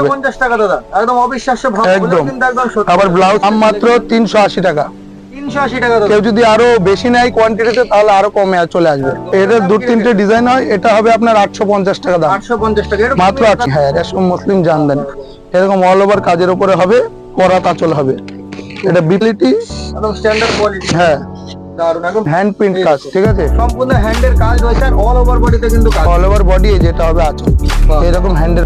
50 টাকা দাদা, একদম অবিশ্বাস্য ভাব, একদম। কিন্তু একদম সত্যি। আবার ব্লাউজ দাম মাত্র 380 টাকা। 380 টাকা দাদা। কেউ যদি আরো বেশি নেয় কোয়ান্টিটিতে তাহলে আরো কমে চলে আসবে। এটার দু তিনটে ডিজাইন হয়, এটা হবে আপনার 850 টাকা দাম। 850 টাকা এটা মাত্র 8। হ্যাঁ, রেশম মুসলিম জামদানি, এরকম অল ওভার কাজের উপরে হবে, করাত আঁচল হবে। এটা বিলিটি একদম স্ট্যান্ডার্ড কোয়ালিটি। হ্যাঁ, দারুন, একদম হ্যান্ড প্রিন্ট কাজ, ঠিক আছে। সম্পূর্ণ হ্যান্ডের কাজ রয়েছে আর অল ওভার বডিতে কিন্তু কাজ। অল ওভার বডি যেটা হবে আঁচল, এরকম হ্যান্ডের,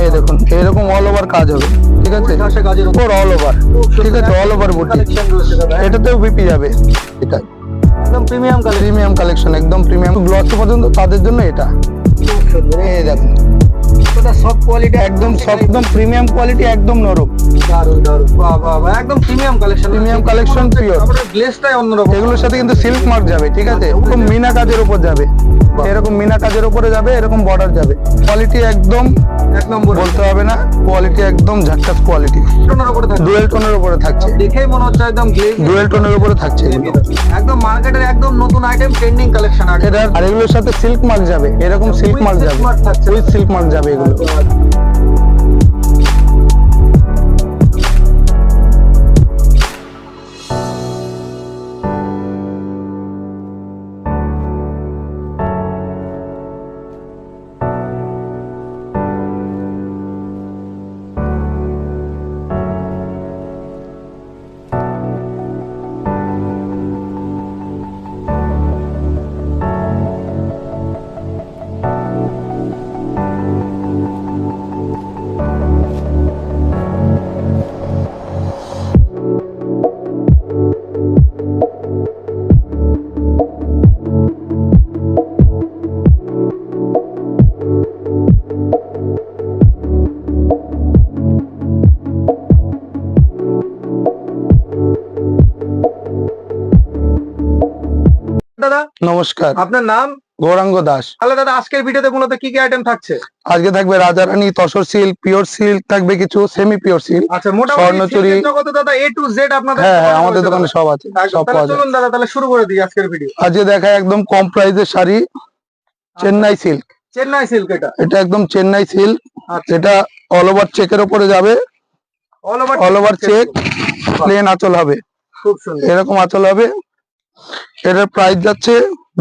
এই দেখুন এরকম অল ওভার কাজ হবে, ঠিক আছে। ঠাসা কাজের উপর উপর অল ওভার, ঠিক আছে, অল ওভার বডি। কালেকশন রয়েছে দাদা, এটাতেও বিপি যাবে। এটা একদম প্রিমিয়াম কালেকশন। প্রিমিয়াম কালেকশন, একদম প্রিমিয়াম গ্লসি পর্যন্ত তাদের জন্য এটা। খুব সুন্দর, এই দেখুন এটা সব কোয়ালিটি একদম সফট, একদম প্রিমিয়াম কোয়ালিটি, একদম নরম। দারুন দারুন, বাহ বাহ বাহ, একদম premium collection. Premium collection, pure. আমাদের গ্লেজটাই অন্যরকম। এগুলোর সাথে কিন্তু সিল্ক মার্ক যাবে, ঠিক আছে। এরকম মিনা কাজের উপর যাবে, এরকম মিনা কাজের উপরে যাবে, এরকম বর্ডার যাবে। কোয়ালিটি একদম এক নম্বর বলতে হবে না, কোয়ালিটি একদম ঝাক্কাস কোয়ালিটি। টোনের উপরে থাকছে, ডুয়েল টোনের উপরে থাকছে, দেখেই মনে হচ্ছে একদম গ্লেজ। ডুয়েল টোনের উপরে থাকছে এগুলো। একদম মার্কেটের একদম নতুন আইটেম, ট্রেন্ডিং কালেকশন আছে। আর এগুলোর সাথে সিল্ক মার্ক যাবে, এরকম সিল্ক মার্ক যাবে, উইথ সিল্ক মার্ক যাবে এগুলো। দাদা নমস্কার, আপনার নাম? গৌরাঙ্গ দাস। তাহলে দাদা আজকের ভিডিওতে মূলত কি কি আইটেম থাকছে? আজকে থাকবে রাজারানী, তসর সিল্ক, পিওর সিল্ক থাকবে, কিছু সেমি পিওর সিল্ক, আচ্ছা, মোটামুটি স্বর্ণচুরি। সিল্কের জগতে দাদা এ টু জেড আপনাদের হ্যাঁ হ্যাঁ, দোকানে আমাদের রয়েছে দোকানে দাদা। সব আছে, একদম, সব তাহলে পাওয়া যায়। চলুন দাদা তাহলে শুরু করে দিই আজকের ভিডিও। আজকে দেখায় একদম কম প্রাইসের শাড়ি, চেন্নাই সিল্ক। চেন্নাই সিল্ক, এটা একদম চেন্নাই সিল্ক। আচ্ছা, এটা অল ওভার চেকের উপরে যাবে, অল ওভার চেক, প্লেন আঁচল হবে, খুব সুন্দর। এরকম আঁচল হবে। এটার প্রাইস যাচ্ছে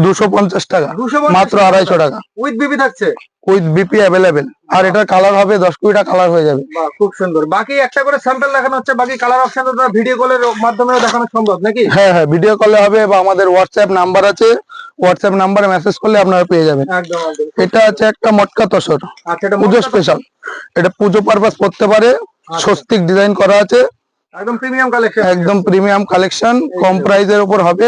250 টাকা, 250 মাত্র 250 টাকা। উইথ বিবি থাকছে, উইথ বিপি অ্যাভেলেবেল। আর এটার কালার হবে 10-20টা কালার হয়ে যাবে। বাহ খুব সুন্দর। বাকি একটা করে স্যাম্পল দেখানো হচ্ছে, বাকি কালার অপশন তো ভিডিও কলের মাধ্যমেও দেখানো সম্ভব নাকি? হ্যাঁ হ্যাঁ, ভিডিও কলে হবে, বা আমাদের হোয়াটসঅ্যাপ নাম্বার আছে, হোয়াটসঅ্যাপ নাম্বারে মেসেজ করলে আপনারা পেয়ে যাবেন। একদম একদম। এটা আছে একটা মটকা তসর, আচ্ছা, এটা পুজো স্পেশাল। এটা পুজো পারপাস করতে পারে, স্বস্তিক ডিজাইন করা আছে, একদম প্রিমিয়াম কালেকশন, একদম প্রিমিয়াম কালেকশন, কম প্রাইসের উপর হবে।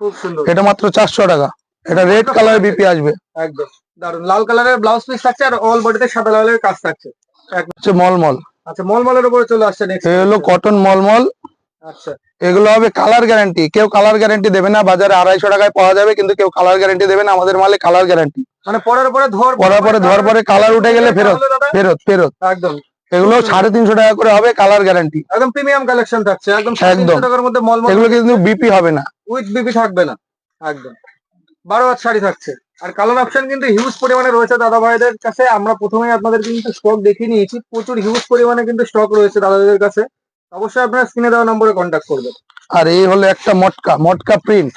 খুব সুন্দর। এটা মাত্র 400 টাকা। এটা রেড কালার বিপি আসবে, একদম দারুন, লাল কালারের ব্লাউজ পিস থাকছে আর অল বডিতে সাদা লালের কাজ থাকছে। হচ্ছে মলমল। আচ্ছা, মলমলের উপরে চলে আসছে নেক্সট। এই হলো কটন মলমল। আচ্ছা, এগুলো হবে কালার গ্যারান্টি। কেউ কালার গ্যারান্টি দেবে না, বাজারে 250 টাকায় পাওয়া যাবে, কিন্তু কেউ কালার গ্যারান্টি দেবে না। আমাদের মালে কালার গ্যারান্টি, মানে পরের পরে ধোয়ার পরে কালার উঠে গেলে ফেরত ফেরত ফেরত। একদম। এগুলো 350 টাকা করে হবে, কালার গ্যারান্টি, একদম প্রিমিয়াম কালেকশন থাকছে, একদম একদম। 300 টাকার মধ্যে মলমল। এগুলো কিন্তু বিপি হবে না, উইথ বিবি থাকবে না, একদম 12 হাত শাড়ি থাকছে। আর কালার অপশন কিন্তু হিউজ পরিমাণে রয়েছে দাদা ভাইদের কাছে। আমরা প্রথমেই আপনাদের কিন্তু স্টক দেখিয়ে নিয়েছি, প্রচুর হিউজ পরিমাণে কিন্তু স্টক রয়েছে দাদাদের কাছে। অবশ্যই আপনারা স্ক্রিনে দেওয়া নম্বরে কন্ট্যাক্ট করবেন। আর এই হলো একটা মটকা প্রিন্ট,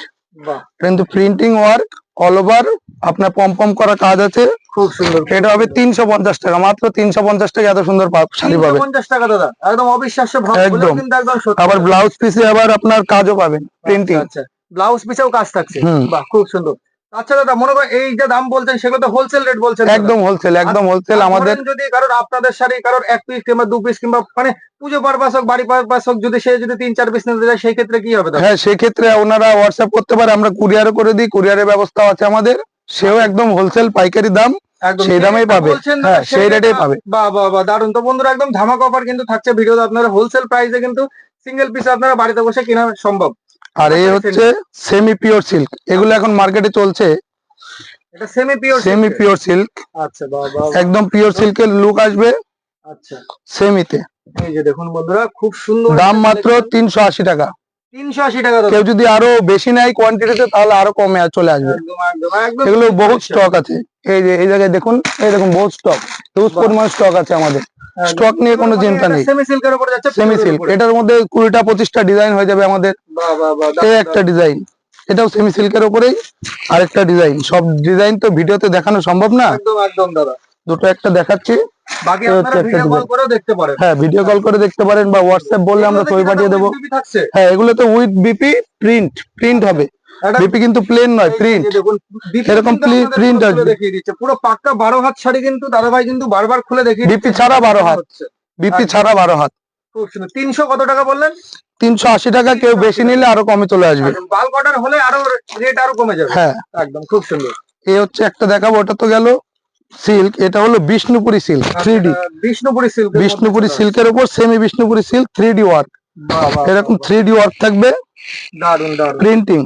বাহ, কিন্তু প্রিন্টিং ওয়ার্ক অল ওভার, আপনার পম করা কাজ আছে, খুব সুন্দর। এটা হবে 350 টাকা, মাত্র 350 টাকা। এত সুন্দর শাড়ি পাবেন, 350 টাকা দাদা, একদম অবিশ্বাস্য ভাব, একদম। কিন্তু একদম সত্যি। আবার ব্লাউজ পিসে আবার আপনার কাজও পাবেন, প্রিন্টিং। আচ্ছা, ব্লাউজ পিসেও কাজ থাকছে, হুম। বাহ খুব সুন্দর। আচ্ছা দাদা, মনে করেন এই যে দাম বলছেন সেগুলো তো হোলসেল রেট বলছেন দাদা? একদম হোলসেল, একদম হোলসেল। আমাদের যদি কারোর আপনাদের শাড়ি কারোর 1 পিস কিংবা 2 পিস কিংবা মানে পুজো পারপাস হোক, বাড়ি পারপাস হোক, যদি সে যদি 3-4 পিস নিতে যায় সেই ক্ষেত্রে কি হবে দাদা? হ্যাঁ, সেক্ষেত্রে ওনারা হোয়াটসঅ্যাপ করতে পারে, আমরা কুরিয়ারও করে দিই, কুরিয়ারের ব্যবস্থা আছে আমাদের। সেও একদম হোলসেল পাইকারি দাম, একদম সেই দামেই পাবে। হ্যাঁ, সেই রেটেই পাবে। বাহ বাহ বাহ, দারুন। তো বন্ধুরা একদম ধামাকা অফার কিন্তু থাকছে ভিডিওতে, আপনারা হোলসেল প্রাইসে কিন্তু সিঙ্গেল পিস আপনারা বাড়িতে বসে কেনা সম্ভব। আর এই হচ্ছে সেমি পিওর সিল্ক, এগুলো এখন মার্কেটে চলছে। এটা সেমি পিওর সিল্ক, আচ্ছা, বাহ বাহ, একদম পিওর সিল্কের লুক আসবে আচ্ছা। সেমিতে। এই যে দেখুন বন্ধুরা, খুব সুন্দর। দাম মাত্র 380 টাকা। 380 টাকা দাদা। কেউ যদি আরো বেশি নেয় কোয়ান্টিটিতে তাহলে আরো কমে চলে আসবে। একদম একদম একদম। এগুলো বহুত স্টক আছে, এই যে এই জায়গায় দেখুন, এই দেখুন বহুত স্টক, হিউজ বাহ। পরিমাণ স্টক আছে আমাদের। স্টক নিয়ে কোনো চিন্তা নেই। সেমি সিল্কের উপরে যাচ্ছে, সেমি pure এর সিল্ক, উপরে। এটার মধ্যে 20টা 25টা ডিজাইন হয়ে যাবে আমাদের। বাহ বাহ বাহ, এই দারুণ, একটা দারুণ। ডিজাইন, এটাও সেমি সিল্কের উপরেই আরেকটা ডিজাইন। সব ডিজাইন তো ভিডিওতে দেখানো সম্ভব না, একদম একদম দাদা। দুটো একটা দেখাচ্ছি। বাকি এই আপনারা হচ্ছে একটা ভিডিও কল ডিজাইন। করেও দেখতে পারেন। হ্যাঁ, ভিডিও কল করে দেখতে পারেন বা হোয়াটসঅ্যাপ বললে আমরা এগুলোতে ছবি কি দাদা পাঠিয়ে দেবো। with BB থাকছে? হ্যাঁ, এগুলো তো উইথ বিপি প্রিন্ট, প্রিন্ট হবে। এটা বিপি কিন্তু প্লেন নয়, এই যে প্রিন্ট। দেখুন, BP এরকম কিন্তু আপনাদের print পুরো খুলে আসবে। দেখিয়ে দিচ্ছে, পুরো পাক্কা 12 হাত শাড়ি কিন্তু দাদা ভাই কিন্তু বারবার খুলে দেখিয়ে বিপি দিচ্ছে। ছাড়া 12 হাত, হচ্ছে। বিপি একদম। ছাড়া 12 হাত। খুব সুন্দর। 300 কত টাকা বললেন? 380 টাকা, কেউ বেশি নিলে আরো কমে চলে আসবে। বাল্ক অর্ডার হলে আরো রেট আরো কমে যাবে। হ্যাঁ, একদম খুব সুন্দর। এই হচ্ছে একটা দেখাবো, ওটা তো গেল সিল্ক। এটা হলো Bishnupuri silk 3D, Bishnupuri silk. Bishnupuri সিল্কের উপর semi Bishnupuri silk 3D work. বাহ বাহ, এরকম 3D ওয়ার্ক থাকবে, দারুন দারুন। প্রিন্টিং,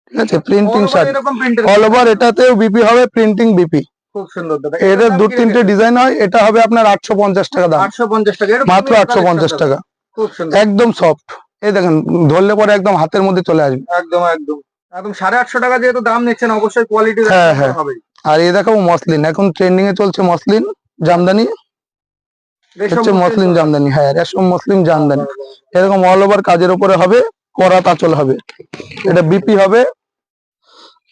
ঠিক আছে, প্রিন্টিং All over শাড়ি এরকম প্রিন্টের। All over. এটাতেও বিপি হবে, প্রিন্টিং বিপি। খুব সুন্দর দাদা। এর এটার দাম দু কি তিনটে রেখেছেন? ডিজাইন হয়, এটা হবে আপনার 850 টাকা দাম, 850 টাকা। এটা মাত্র premium 850 collection টাকা। দাদা। খুব সুন্দর। একদম সফট, এই দেখেন ধরলে পরে একদম হাতের মধ্যে চলে আসবে। একদম একদম একদম 850 টাকা যেহেতু দাম নিচ্ছেন, অবশ্যই কোয়ালিটি হ্যাঁ, হ্যাঁ। হবে। আর এই দেখাবো মসলিন, এখন ট্রেন্ডিং এ চলছে মসলিন জামদানি, হচ্ছে মসলিন জামদানি। হ্যাঁ, রেশম মসলিন জামদানি। এরকম অল ওভার কাজের উপরে হবে, করা আঁচল হবে, এটা বিপি হবে।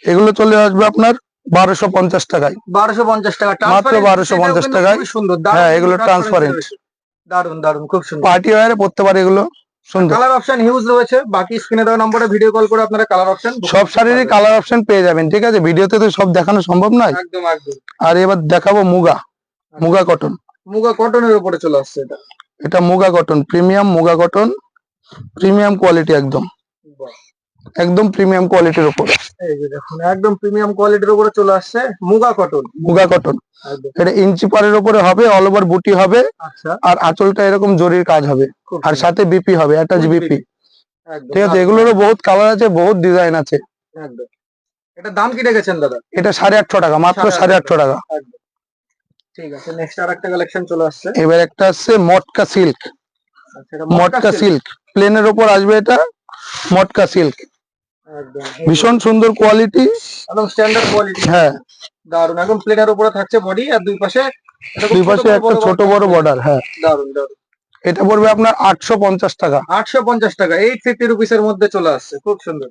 এগুলো চলে আসবে আপনার 1250 টাকায়, 1250 টাকা। মাত্র 1250 টাকায়। খুবই সুন্দর। হ্যাঁ, এগুলো ট্রান্সপারেন্ট, দারুন দারুন, খুব সুন্দর। পার্টি ওয়্যারে পড়তে পারে এগুলো, সুন্দর। কালার অপশন হিউজ রয়েছে, বাকি স্ক্রিনে দেওয়া নম্বরে ভিডিও কল করে আপনারা কালার অপশন সব শাড়িরই কালার অপশন পেয়ে যাবেন, ঠিক আছে, ভিডিওতে তো সব দেখানো সম্ভব নয়। একদম একদম। আর এবার দেখাবো মুগা, মুগা কটন। মুগা কটনের উপরে চলে আসছে এটা। এটা muga cotton, premium muga cotton, premium quality, একদম বাহ। একদম প্রিমিয়াম কোয়ালিটির উপর। এই যে দেখুন, একদম প্রিমিয়াম কোয়ালিটির উপরে চলে আসছে মুগা কটন। মুগা কটন, একদম। এটা ইঞ্চি পারের উপরে হবে, অল ওভার বুটি হবে, আচ্ছা। আর আঁচলটা এরকম জরির কাজ হবে, খুব আর সুন্দর। সাথে বিপি হবে, অ্যাটাচ বিপি, একদম, ঠিক আছে। দারুণ, এগুলোরও বহুত কালার আছে, বহুত ডিজাইন আছে। একদম। এটা দাম কি রেখেছেন দাদা? এটা 850 টাকা, মাত্র 850 টাকা। একদম। ঠিক আছে, নেক্সট আরেকটা কালেকশন চলে আসছে। এবার একটা আসছে মটকা সিল্ক, আচ্ছা, এটা মটকা সিল্ক প্লেনের উপর আসবে, এটা মটকা সিল্ক, একদম ভীষণ সুন্দর কোয়ালিটি, একদম স্ট্যান্ডার্ড কোয়ালিটি। হ্যাঁ। দারুন, একদম প্লেনের উপরে থাকছে বডি, আর দুই পাশে দুই পাশে একটা ছোট বড় বর্ডার। হ্যাঁ, দারুন দারুন। এটা পড়বে আপনার 850 টাকা। 850 টাকা, 850 রুপিস এর মধ্যে চলে আসছে, খুব সুন্দর।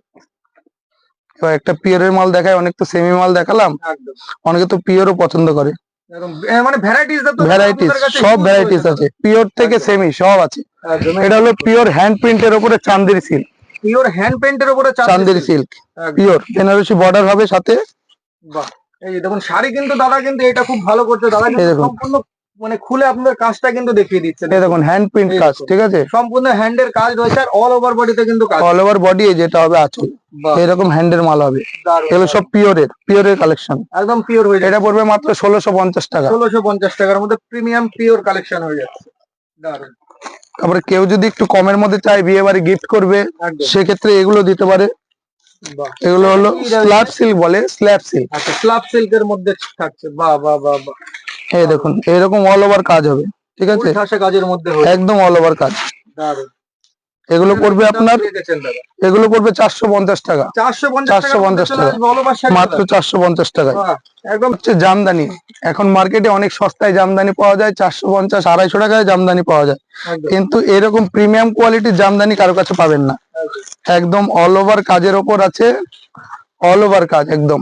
এবার একটা পিওরের মাল দেখায়, অনেক তো সেমি মাল দেখালাম, একদম অনেকে তো পিওরও পছন্দ করে। একদম মানে ভ্যারাইটিস তো ভ্যারাইটিস, সব ভ্যারাইটিস আছে, পিওর থেকে সেমি সব আছে। একদম। এটা হলো পিওর হ্যান্ড প্রিন্টের উপরে চান্দেরি সিল্ক, পিওর হ্যান্ড পেইন্টের উপরে চান্দেরি সিল্ক, একদম। পিওর বেনারসি বর্ডার হবে সাথে। বাহ। এই যে দেখুন, শাড়ি কিন্তু দাদা কিন্তু এটা খুব ভালো করছে দাদা, এই কিন্তু দেখুন। সম্পূর্ণ মানে খুলে আপনাদের কাজটা কিন্তু দেখিয়ে দিচ্ছে। এই দেখুন হ্যান্ড প্রিন্ট এই কাজ, দেখুন। ঠিক আছে, সম্পূর্ণ হ্যান্ডের কাজ রয়েছে, আর অল ওভার বডিতে কিন্তু কাজ। অল ওভার বডি, যেটা হবে আঁচল, বাহ, এরকম হ্যান্ডের মাল হবে। দারুণ, এগুলো সব দারুণ। পিওরের কালেকশন। একদম পিওর হয়ে যাচ্ছে। এটা পড়বে মাত্র 1650 টাকা। 1650 টাকার মধ্যে প্রিমিয়াম পিওর কালেকশন হয়ে যাচ্ছে। দারুণ। তারপরে কেউ যদি একটু কমের মধ্যে চায়, বিয়ে বাড়ি গিফট করবে, একদম। সেক্ষেত্রে এগুলো দিতে পারে। বাহ। এগুলো হলো কি রয়েছে? স্ল্যাব সিল্ক বলে, স্ল্যাব সিল্ক। আচ্ছা, স্ল্যাব সিল্কের মধ্যে থাকছে। বাহ বাহ বাহ বাহ। এই দেখুন, এরকম অল ওভার কাজ হবে, ঠিক আছে, ফুল ঠাসা কাজের মধ্যে হয়ে একদম অল ওভার কাজ। দারুণ। এগুলো পড়বে আপনার, রেখেছেন দাদা? এগুলো পড়বে 450 টাকা, 450 টাকার মধ্যে 450 চলে টাকা, আসবে all over শাড়ি মাত্র দাদা। 450 টাকায়। বাহ, একদম। হচ্ছে জামদানি, এখন মার্কেটে অনেক সস্তায় জামদানি পাওয়া যায়, 450 250 টাকায় জামদানি পাওয়া যায়, একদম, কিন্তু এরকম প্রিমিয়াম কোয়ালিটির জামদানি কারো কাছে পাবেন না। একদম। একদম অল ওভার কাজের ওপর আছে, অল ওভার কাজ, একদম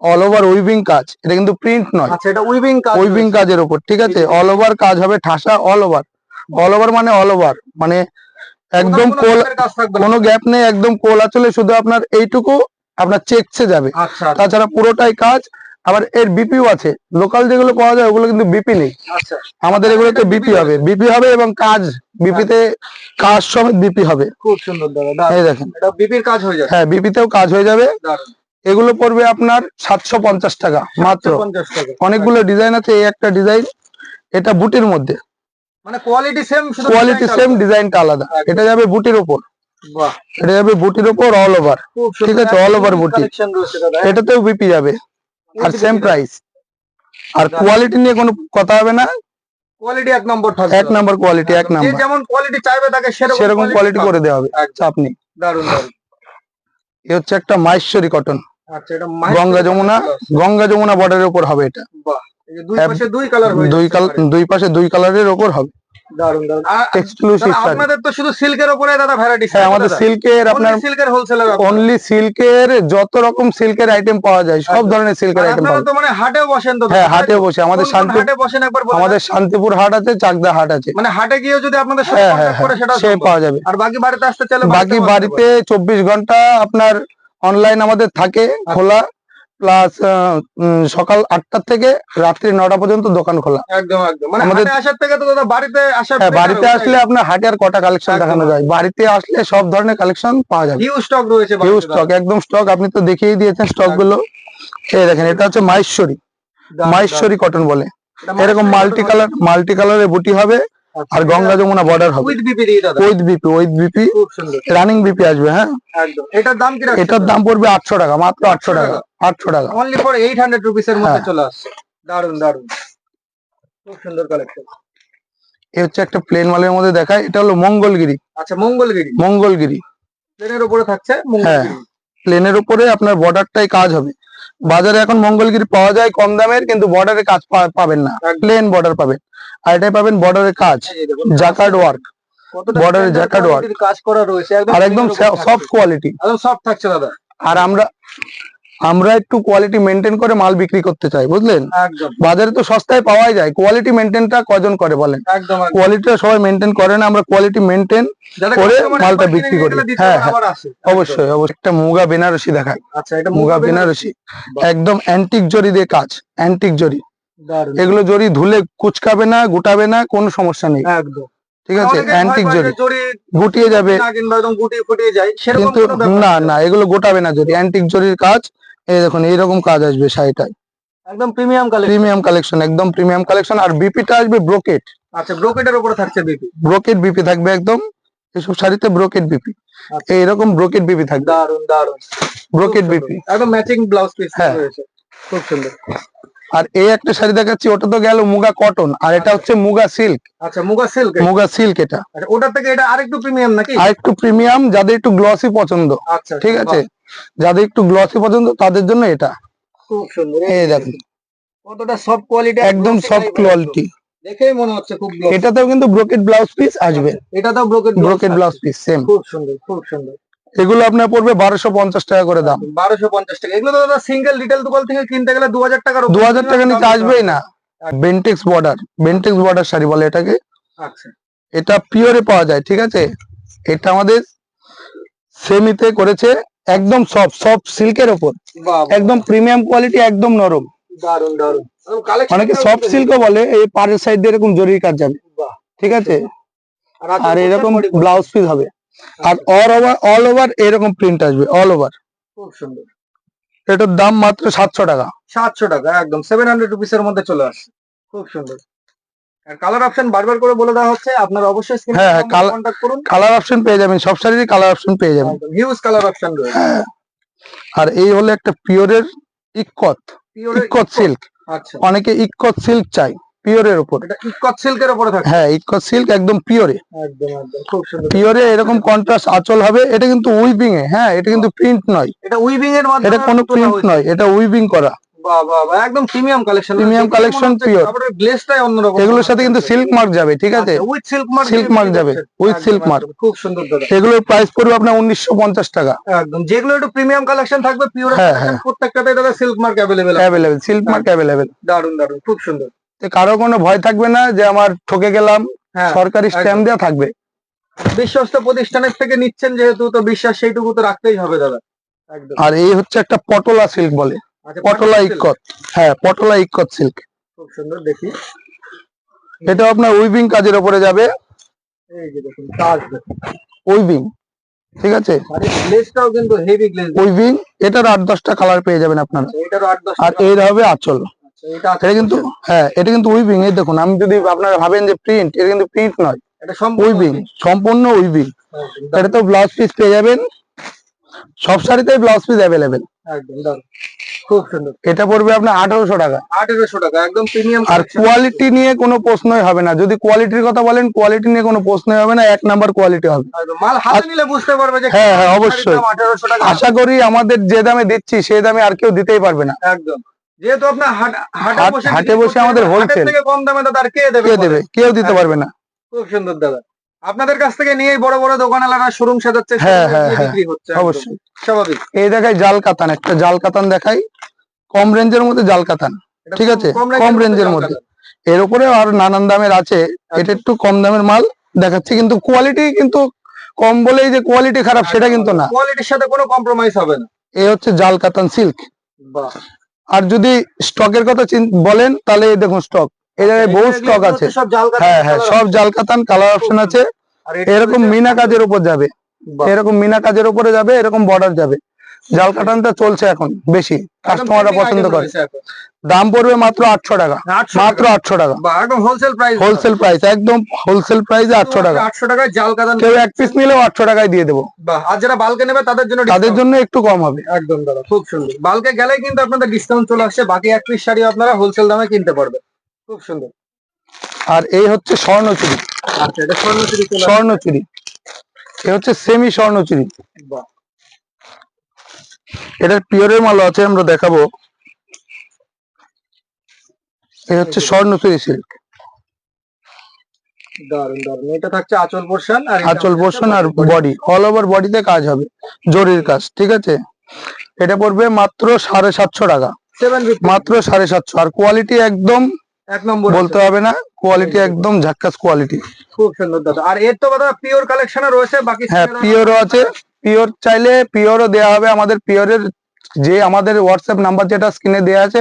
অল ওভার উইভিং কাজ, এটা কিন্তু প্রিন্ট নয়, আচ্ছা, এটা উইভিং কাজ উইভিং রয়েছে। কাজের উপর, ঠিক আছে, অল ওভার কাজ হবে, ঠাসা অল ওভার। অল ওভার মানে অল ওভার, মানে একদম কোনো কোল, গ্যাপের কাজ থাকবে না। কোনো গ্যাপ নেই, একদম কোল আঁচলে শুধু আপনার এইটুকু আপনার চেকসে যাবে, আচ্ছা তাছাড়া পুরোটাই কাজ। আবার এর বিপিও আছে, লোকাল যেগুলো পাওয়া যায় ওগুলো কিন্তু বিপি নেই, আচ্ছা। আমাদের এগুলোতে বিপি হবে, বিপি হবে, এবং কাজ বিপিতে কাজ সমেত বিপি হবে। খুব সুন্দর দাদা, এই দারুণ। দেখেন, এটা বিপির কাজ হয়ে যাচ্ছে। হ্যাঁ, বিপিতেও কাজ হয়ে যাবে। দারুণ। এগুলো পড়বে আপনার 750 টাকা মাত্র। 750 টাকা। অনেকগুলো ডিজাইন আছে, এই একটা ডিজাইন, এটা বুটির মধ্যে, মানে কোয়ালিটি সেম, শুধু কোয়ালিটি ডিজাইনটা সেম, আলাদা। ডিজাইনটা আলাদা। একদম। এটা যাবে বুটির উপর, বাহ, এটা যাবে বুটির উপর অল ওভার, খুব ঠিক সুন্দর। আছে, all over booty। কালেকশন রয়েছে দাদা। এটাতেও বিপি যাবে, আর With সেম BP প্রাইস, আর দারুণ। কোয়ালিটি নিয়ে কোনো কথা হবে না, কোয়ালিটি এক নম্বর থাকবে। এক নাম্বার কোয়ালিটি, এক যে নাম্বার, যেমন কোয়ালিটি চাইবে তাকে সেরকম কোয়ালিটি করে দেওয়া হবে, একদম। চাপ নেই। দারুন দারুন। এ হচ্ছে একটা মাহেশ্বরী কটন, আচ্ছা, এটা গঙ্গা যমুনা বর্ডারের উপর হবে এটা। বাহ, এই যে দুই পাশে দুই কালার হয়ে দুই যাচ্ছে পারে। দুই পাশে দুই কালারের ওপর হবে। দারুন দারুন। আর এক্সক্লুসিভ দাদা, শাড়ি। আপনাদের তো শুধু সিল্কের উপরে দাদা ভ্যারাইটি। হ্যাঁ, আমাদের সিল্কের, আপনার সিল্কের হোলসেলার, অনলি সিল্কের, যত রকম সিল্কের আইটেম পাওয়া যায় সব ধরনের সিল্কের আইটেম আপনারা পাবেন। তো মানে হাটেও বসেন তো? হ্যাঁ, হাটে বসে, আমাদের হাটে বসেন একবার বলে আমাদের শান্তিপুর হাট আছে, চাকদা হাট আছে। মানে হাটে গিয়েও যদি আপনাদের সাথে হ্যাঁ কন্টাক্ট করে সেটা সে পাওয়া যাবে। আর বাকি বাড়িতে আসতে চাইলে বাকি বাড়িতে 24 ঘন্টা আপনার অনলাইন আমাদের থাকে খোলা, প্লাস সকাল 8টা থেকে রাত্রি 9টা পর্যন্ত দোকান খোলা। একদম একদম। মানে আমাদের হাটে আসার থেকে তো দাদা বাড়িতে আসা। হ্যাঁ, বাড়িতে আসলে আপনার হাটে আর কটা কালেকশন দেখানো যায়, বাড়িতে আসলে সব ধরনের কালেকশন পাওয়া যাবে। হিউজ স্টক রয়েছে, হিউজ স্টক, একদম স্টক, আপনি তো দেখিয়ে দিয়েছেন স্টক গুলো। এই দেখেন, এটা হচ্ছে মাহেশ্বরী কটন বলে। এরকম মাল্টি কালারের বুটি হবে, আর গঙ্গা যমুনা বর্ডার হবে। উইথ বিপি খুব সুন্দর রানিং বিপি আসবে। হ্যাঁ, একদম। এটার দাম কি রাখছেন? এটার দাম পড়বে 800 টাকা, মাত্র 800 টাকা। 800 টাকা অনলি ফর 800 রুপিস এর মধ্যে চলে আসছে। দারুন দারুন, খুব সুন্দর কালেকশন। এই হচ্ছে একটা প্লেন মালের মধ্যে দেখায়, এটা হলো মঙ্গলগিরি। আচ্ছা, মঙ্গলগিরি প্লেনের উপরে থাকছে। হ্যাঁ, প্লেনের উপরে আপনার বর্ডারটাই কাজ হবে। বাজারে এখন মঙ্গলগিরি পাওয়া যায় কম দামের, কিন্তু বর্ডারে কাজ পাবেন না, প্লেন বর্ডার পাবেন। আর এটাই পাবেন বর্ডারের কাজ, জাকার্ড ওয়ার্ক, বর্ডারে জাকার্ড ওয়ার্ক কাজ করা রয়েছে, আর একদম সফট কোয়ালিটি, একদম সফট থাকছে দাদা। আর আমরা একটু কোয়ালিটি মেনটেন করে মাল বিক্রি করতে চাই, বুঝলেন। একদম, বাজারে তো সস্তায় পাওয়াই যায়, কোয়ালিটি মেনটেনটা কজন করে বলেন? একদম কোয়ালিটিটা সবাই মেনটেন করে না, আমরা কোয়ালিটি মেনটেন করে মালটা বিক্রি করি। হ্যাঁ, অবশ্যই অবশ্যই। একটা মুগা বেনারসি দেখায়। আচ্ছা, এটা মুগা বেনারসি, একদম অ্যান্টিক জরি দিয়ে কাজ, অ্যান্টিক জরি। দারুন। এগুলো জরি ধুলে কুচকাবে না, গুটাবে না, কোনো সমস্যা নেই। একদম, ঠিক আছে, অ্যান্টিক জরি গুটিয়ে যাবে একদম গুটিয়ে ফুটিয়ে যায়, সেরকম কিন্তু কোনো ব্যাপার না না, এগুলো গোটাবে না জরি, অ্যান্টিক জরির কাজ। এই দেখুন, এইরকম কাজ আসবে শাড়িটায়, একদম প্রিমিয়াম কালেকশন, একদম প্রিমিয়াম কালেকশন। আর বিপিটা আসবে ব্রোকেট। আচ্ছা, ব্রোকেটের উপরে থাকছে বিপি। ব্রোকেট বিপি থাকবে একদম, এসব শাড়িতে ব্রোকেট বিপি, এইরকম ব্রোকেট বিপি থাকবে। দারুন দারুন, ব্রোকেট বিপি, একদম ম্যাচিং ব্লাউজ পিস রয়েছে, খুব সুন্দর। আর এই একটা শাড়ি দেখাচ্ছি, ওটা তো গেল মুগা কটন, আর এটা হচ্ছে মুগা সিল্ক। আচ্ছা, মুগা সিল্ক এটা। আচ্ছা, ওটার থেকে এটা আরেকটু প্রিমিয়াম নাকি? আরেকটু প্রিমিয়াম, যাদের একটু গ্লসি পছন্দ। আচ্ছা, ঠিক আছে, যাদের একটু গ্লসি পছন্দ তাদের জন্য এটা খুব সুন্দর। এই দেখুন, কতটা সফট কোয়ালিটি, একদম সফট কোয়ালিটি, দেখেই মনে হচ্ছে খুব গ্লসি। এটাতেও কিন্তু ব্রোকেট ব্লাউজ পিস আসবে, এটাতেও ব্রোকেট ব্লাউজ পিস সেম। খুব সুন্দর, খুব সুন্দর। এগুলো আপনার পড়বে 1250 টাকা করে দাম। 1250 টাকা। এগুলো তো দাদা সিঙ্গেল রিটেল দোকান থেকে কিনতে গেলে 2000 টাকার 2000 টাকা নিচে আসবেই না। বেন্টেক্স বর্ডার শাড়ি বলে এটাকে। আচ্ছা, এটা পিওরে পাওয়া যায়। ঠিক আছে, এটা আমাদের সেমিতে করেছে, একদম সফট সিল্কের উপর, একদম প্রিমিয়াম কোয়ালিটি, একদম নরম। দারুন দারুন। অনেকে সফট সিল্কও বলে। এই পাড়ের সাইড দিয়ে এরকম জরির কাজ যাবে। ঠিক আছে, আর এরকম ব্লাউজ পিস হবে, আর অল ওভার এরকম প্রিন্ট আসবে, অল ওভার। খুব সুন্দর। এটার দাম মাত্র 700 টাকা। 700 টাকা, একদম 700 রুপিস এর মধ্যে চলে আসছে, খুব সুন্দর। আর কালার অপশন বারবার করে বলে দেওয়া হচ্ছে, আপনারা অবশ্যই হ্যাঁ, কন্টাক্ট করুন। কালার অপশন পেয়ে যাবেন, সব শাড়িরই কালার অপশন পেয়ে যাবেন, হিউজ কালার অপশন রয়েছে। আর এই হলো একটা পিওরের ইক্কত সিল্ক। আচ্ছা, অনেকে ইক্কত সিল্ক চাই পিওরের উপর। এটা ইক্কত সিল্কের উপরে থাকে। হ্যাঁ, ইক্কত সিল্ক একদম পিওরে, একদম খুব সুন্দর। পিওরে এরকম কন্ট্রাস্ট আঁচল হবে। এটা কিন্তু উইভিং এ, হ্যাঁ, এটা কিন্তু প্রিন্ট নয়, এটা উইভিং এর মাধ্যমে, এটা কোনো প্রিন্ট নয়, এটা উইভিং করা। বাহ বাহ বাহ, একদম প্রিমিয়াম কালেকশন, পিওর। তারপরে গ্লেজটাই অন্যরকম। এগুলোর সাথে কিন্তু সিল্ক মার্ক যাবে। ঠিক আছে, উইথ সিল্ক মার্ক যাবে, উইথ সিল্ক মার্ক। খুব সুন্দর দাদা। এগুলোর প্রাইস পড়বে আপনার 1950 টাকা। একদম, যেগুলো একটু প্রিমিয়াম কালেকশন থাকবে পিওর, প্রত্যেকটাতেই দাদা silk mark available, silk mark available. দারুন দারুন, খুব সুন্দর। কারো কোনো ভয় থাকবে না যে আমার ঠকে গেলাম, সরকারি স্ট্যাম্প দেওয়া থাকবে। বিশ্বস্ত প্রতিষ্ঠানের থেকে নিচ্ছেন যেহেতু, তো বিশ্বাস সেইটুকু তো রাখতেই হবে দাদা। একদম। আর এই হচ্ছে একটা পটোলা সিল্ক বলে, পটোলা ইক্কত। হ্যাঁ, পটোলা ইক্কত সিল্ক, খুব সুন্দর। দেখি, এটা আপনার উইভিং কাজের উপরে যাবে। এই যে দেখুন, কাজ দেখুন, উইভিং। ঠিক আছে, আরে গ্লেজটাও কিন্তু হেভি গ্লেজ। উইভিং, এটার 8-10টা কালার পেয়ে যাবেন আপনারা। এটারও 8-10। আর এর হবে আঁচল। এটা কিন্তু, হ্যাঁ, এটা কিন্তু উইভিং। এই দেখুন, আমি যদি আপনারা ভাবেন যে প্রিন্ট, এটা কিন্তু প্রিন্ট নয়, এটা উইভিং, সম্পূর্ণ উইভিং। এটা তো ব্লাউজ পিস পেয়ে যাবেন, সব শাড়িতেই ব্লাউজ পিস অ্যাভেলেবেল। একদম দারুন, খুব সুন্দর। এটা পড়বে আপনার 1800 টাকা। 1800 টাকা, একদম প্রিমিয়াম। আর কোয়ালিটি নিয়ে কোনো প্রশ্নই হবে না, যদি কোয়ালিটির কথা বলেন কোয়ালিটি নিয়ে কোনো প্রশ্নই হবে না, 1 নাম্বার কোয়ালিটি হবে। মাল হাতে নিলে বুঝতে পারবে যে হ্যাঁ হ্যাঁ অবশ্যই, 1800 টাকা। আশা করি আমাদের যে দামে দিচ্ছি সেই দামে আর কেউ দিতেই পারবে না। একদম, যেহেতু আপনার হাটে বসে আমাদের হোলসেল, থেকে কম দামে দাদা আর কে দেবে? কে দেবে? কেউ দিতে পারবে না। খুব সুন্দর দাদা, আপনাদের কাছ থেকে নিয়েই বড় বড় দোকানওয়ালারা শোরুম সাজাচ্ছে, হ্যাঁ হ্যাঁ হ্যাঁ বিক্রি হচ্ছে। অবশ্যই স্বাভাবিক। এই দেখাই জাল কাতান, একটা জাল কাতান দেখাই, কম রেঞ্জের মধ্যে জাল কাতান, ঠিক আছে, কম রেঞ্জের মধ্যে। এর উপরে আর নানান দামের আছে, এটা একটু কম দামের মাল দেখাচ্ছি, কিন্তু কোয়ালিটি কিন্তু কম বলেই যে কোয়ালিটি খারাপ সেটা কিন্তু না, কোয়ালিটির সাথে কোনো কম্প্রোমাইজ হবে না। এই হচ্ছে জাল কাতান সিল্ক। বাহ, আর যদি স্টকের কথা বলেন তাহলে এই দেখুন স্টক, এই জায়গায় বহু স্টক আছে। সব জাল কাতান। হ্যাঁ হ্যাঁ সব জাল কাতান, কালার অপশন আছে। আর এটা এরকম মিনা কাজের উপর যাবে, বাহ, এরকম মিনা কাজের উপরে যাবে, এরকম বর্ডার যাবে। জাল কাতানটা চলছে এখন বেশি, কাস্টমাররা পছন্দ করে। দাম পড়বে মাত্র 800 টাকা, মাত্র 800 টাকা। বাহ, একদম হোলসেল প্রাইস। হোলসেল প্রাইস, একদম হোলসেল প্রাইসে 800 টাকা। 800 টাকায় জাল কাতান। কেউ এক পিস নিলেও 800 টাকায় দিয়ে দেবো। বাহ, আর যারা বালকে নেবে তাদের জন্য তাদের জন্য একটু কম হবে। একদম দাদা, খুব সুন্দর। বালকে গেলেই কিন্তু আপনাদের ডিসকাউন্ট চলে আসছে, বাকি এক পিস শাড়ি আপনারা হোলসেল দামে কিনতে পারবেন। খুব সুন্দর। আর এই হচ্ছে স্বর্ণচুরি। আচ্ছা, এটা স্বর্ণচুরি। স্বর্ণচুরি, এ হচ্ছে সেমি স্বর্ণচুরি। বাহ, এটার পিওরের মালও আছে, আমরা দেখাবো। এই হচ্ছে স্বর্ণচুরি সিল্ক। দারুন দারুন। এটা থাকছে আঁচল পোরশন, আর আঁচল পোর্শন আর বডি, অল ওভার বডিতে কাজ হবে, জরির কাজ, ঠিক আছে। এটা পড়বে মাত্র 750 টাকা, 750 মাত্র 750। আর কোয়ালিটি একদম এক নম্বর বলতে হবে না, কোয়ালিটি একদম ঝাক্কাস কোয়ালিটি। খুব সুন্দর দাদা। আর এর তো দাদা পিওর কালেকশনও রয়েছে, বাকি হ্যাঁ পিওরও আছে, পিওর চাইলে পিওরও দেওয়া হবে। আমাদের পিওরের যে আমাদের হোয়াটসঅ্যাপ নাম্বার যেটা স্ক্রিনে দেওয়া আছে,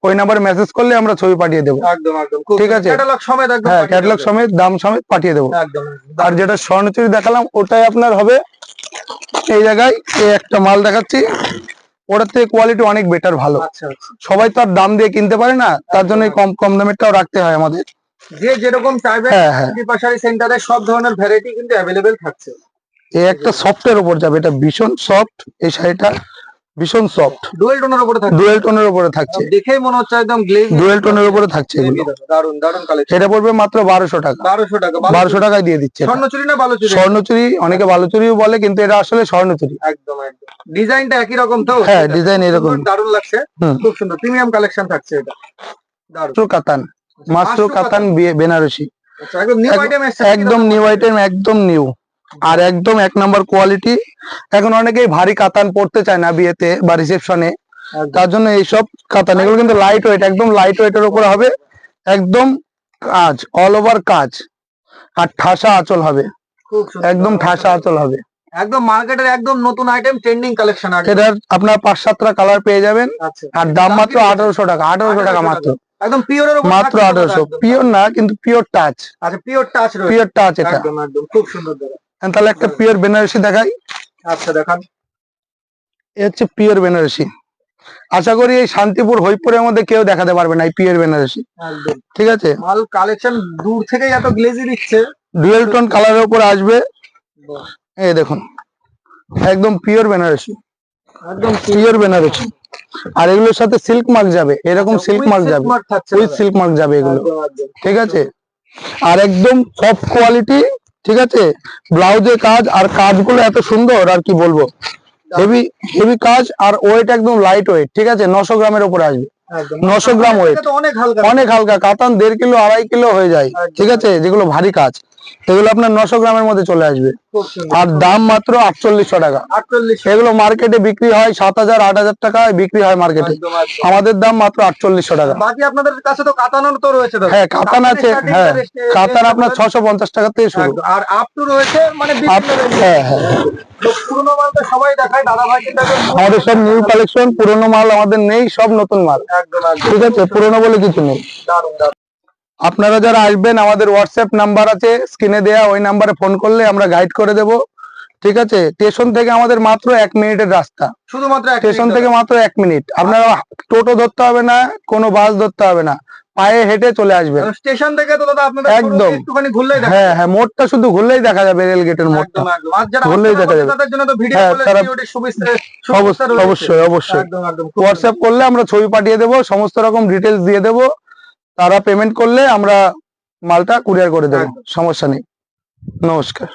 ওই নাম্বারে মেসেজ করলে আমরা ছবি পাঠিয়ে দেবো। একদম একদম, ঠিক আছে, ক্যাটালগ সমেত একদম। হ্যাঁ ক্যাটালগ সমেত, দাম সমেত পাঠিয়ে দেবো। একদম। আর যেটা স্বর্ণচুরি দেখালাম ওটাই আপনার হবে এই জায়গায়। এই একটা মাল দেখাচ্ছি, ওটার থেকে কোয়ালিটি অনেক বেটার, ভালো। আচ্ছা আচ্ছা, সবাই তো আর দাম দিয়ে কিনতে পারে না, তার জন্য কম কম দামেরটাও রাখতে হয় আমাদের। যে যেরকম চাইবে, হ্যাঁ হ্যাঁ, দীপাশারি সেন্টারে সব ধরনের ভ্যারাইটি কিন্তু অ্যাভেলেবেল থাকছে। এই একটা সফটের উপর যাবে, এটা ভীষণ সফট, এই শাড়িটা ভীষণ সফট, ডুয়েল টোনের উপরে থাকছে। ডুয়েল টোনের উপরে থাকছে, দেখেই মনে হচ্ছে একদম গ্লেজি। ডুয়েল টোনের উপরে থাকছে এগুলো। দারুন দারুন কালেকশন। এটা পড়বে মাত্র 1200 টাকা। 1200 টাকা, 1200 টাকায় দিয়ে দিচ্ছে। স্বর্ণচুরি না বালুচুরি? স্বর্ণচুরি, অনেকে বালুচুরিও বলে, কিন্তু এটা আসলে স্বর্ণচুরি। একদম একদম, ডিজাইনটা একই রকম তো? হ্যাঁ ডিজাইন এরকম, দারুন লাগছে, খুব সুন্দর প্রিমিয়াম কালেকশন থাকছে এটা। দারুন। মাশরু কাতান, মাশরু কাতান বেনারসি, আচ্ছা, একদম নিউ আইটেম এসেছে। একদম নিউ আইটেম, একদম নিউ, আর একদম 1 নম্বর কোয়ালিটি। এখন অনেকেই ভারী কাতান পড়তে চায় না বিয়েতে বা রিসেপশনে, তার জন্য এইসব কাতান, এগুলো কিন্তু লাইট ওয়েট, একদম লাইট ওয়েটের উপরে হবে, একদম কাজ, অল ওভার কাজ, আর ঠাসা আঁচল হবে, খুব সুন্দর, একদম ঠাসা আঁচল হবে। একদম মার্কেটের একদম নতুন আইটেম, ট্রেন্ডিং কালেকশন আছে। এটার আপনার 5-7টা কালার পেয়ে যাবেন। আচ্ছা, আর দাম মাত্র 1800 টাকা, 1800 টাকা মাত্র, একদম পিওরের উপর মাত্র 1800। পিওর না কিন্তু পিওর টাচ, আচ্ছা, পিওর টাচ রয়েছে, পিওর টাচ এটা। একদম একদম, খুব সুন্দর দাদা। তাহলে একটা পিওর বেনারসি দেখাই। আচ্ছা দেখান। এ হচ্ছে পিওর বেনারসি। আশা করি এই শান্তিপুর হরিপুরের মধ্যে কেউ দেখাতে পারবে না এই পিওর বেনারসি, একদম ঠিক আছে। মাল কালেকশন দূর থেকেই এত গ্লেজি দিচ্ছে। ডুয়েল টোন কালারের উপর আসবে, বাহ, এই দেখুন, একদম পিওর বেনারসি, একদম পিওর বেনারসি। আর এগুলোর সাথে সিল্ক মার্ক যাবে, এরকম সিল্ক মার্ক যাবে, উইথ সিল্ক মার্ক যাবে এগুলো, ঠিক আছে। আর একদম সফট কোয়ালিটি, ঠিক আছে। ব্লাউজের কাজ আর কাজগুলো এত সুন্দর, আর কি বলবো, হেভি হেভি কাজ। আর ওয়েট একদম লাইট ওয়েট, ঠিক আছে, 900 গ্রামের উপরে আসবে, 900 গ্রাম ওয়েট, অনেক হালকা, অনেক হালকা। কাতান 1.5 কিলো 2.5 কিলো হয়ে যায়, ঠিক আছে, যেগুলো ভারী কাজ, এগুলো আপনার 900 গ্রামের মধ্যে চলে আসবে। আর দাম মাত্র 4800 টাকা। 48। এগুলো মার্কেটে বিক্রি হয় 7000 8000 টাকায় বিক্রি হয় মার্কেটে, আমাদের দাম মাত্র 4800 টাকা। বাকি আপনাদের কাছে তো কাতানও তো রয়েছে দাদা? হ্যাঁ কাতান আছে, হ্যাঁ কাতান আপনার 650 টাকা থেকে শুরু। আর আপ টু রয়েছে, মানে হ্যাঁ হ্যাঁ, পুরোনো মাল তো সবাই দেখায়, দাদা ভাই কিন্তু আমাদের সব নিউ কালেকশন, পুরোনো মাল আমাদের নেই, সব নতুন মাল, একদম ঠিক আছে, পুরোনো বলে কিছু নেই। দারুন দারুন। আপনারা যারা আসবেন, আমাদের হোয়াটসঅ্যাপ নাম্বার আছে স্ক্রিনে দেয়া, ওই নাম্বারে ফোন করলে আমরা গাইড করে দেব, ঠিক আছে। স্টেশন থেকে আমাদের মাত্র 1 মিনিটের রাস্তা, শুধুমাত্র স্টেশন থেকে মাত্র 1 মিনিট। আপনারা টোটো ধরতে হবে না, কোনো বাস ধরতে হবে না, পায়ে হেঁটে চলে আসবেন। স্টেশন থেকে তো দাদা আপনাদের একদম। showroom একটুখানি ঘুরলেই দেখা হ্যাঁ যায়। হ্যাঁ, মোড়টা শুধু ঘুরলেই দেখা যাবে, রেল গেটের মোড়টা একদম একদম। আর যারা ঘুরলেই আসতে না দেখা পারছে যাবে। তাদের জন্য তো ভিডিও হ্যাঁ, কলে তারা সিকিউরিটি সুব্যবস্থা রয়েছে। অবশ্যই অবশ্যই একদম একদম। খুব হোয়াটসঅ্যাপ করলে আমরা ছবি পাঠিয়ে দেবো, সমস্ত রকম ডিটেলস দিয়ে দেবো, তারা পেমেন্ট করলে আমরা মালটা কুরিয়ার করে দেবো, একদম। সমস্যা নেই। নমস্কার।